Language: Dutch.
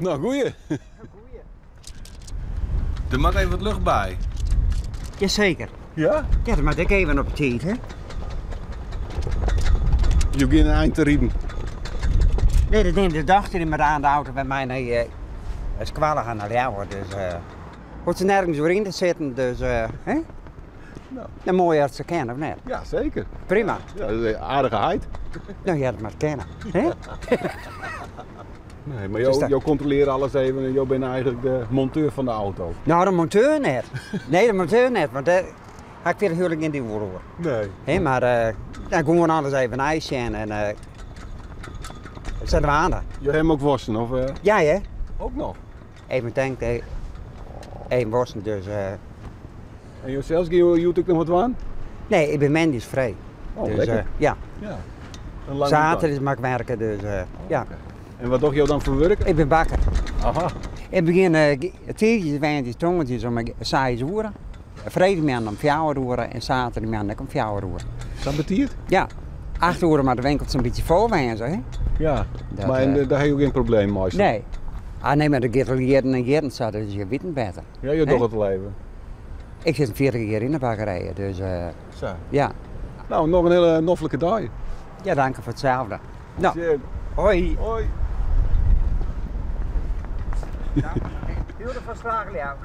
Nou, goeie. Er mag even wat lucht bij. Jazeker. Ja? Ja, dan moet ik even op tijd, hè? Je hebt geen eind te rijden. Nee, dat neemt de dochter in met aan de auto bij mij naar Squallen gaan naar Ljouwen. Dus wordt ze nergens door in te zitten, dus hè? Nou. Een mooi als ze kennen, of net? Ja, zeker. Prima. Ja, dat is een aardige heid. Nou, ja, dat maar kennen. Hè? Nee, maar Dus jou controleert alles even en jou bent eigenlijk de monteur van de auto. Nou, de monteur net. Nee, de monteur net, want daar ga ik weer huwelijk in die woorden hoor. Nee. Hé, maar dan gewoon alles even een ijsje en zetten we aan. Je hebt hem ook wassen, of? Ja, hè? Ook nog. Even denkt, één worsten, dus En jezelf, je ook nog wat aan? nee, ik ben medisch vrij. Oh, Dus lekker. ja, Ja. Een lange zaterdag mag ik werken, dus ja. Oké. En wat doe je dan voor werk? Ik ben bakker. Aha. Ik begin tiertjes, wijntjes, tongetjes om saaie roeren. Vrijdag om 4 roeren en zaterdag om 4 roeren. Sabatiert? Ja, 8 uur maar de winkeltje een beetje vol wijzen, hè? Ja. Dat, maar daar heb je ook geen probleem mee. Nee. Ah nee, maar de gitterlieren en gitten zat, dus je weet het beter. Ja, je Nee? doet het leven. Ik zit 40 jaar in de bakkerij, dus Zo. ja. Nou, nog een hele noffelijke dag. Ja, dank je voor hetzelfde. Nou, Shit. hoi. Hoi. Heel de verslagen jou.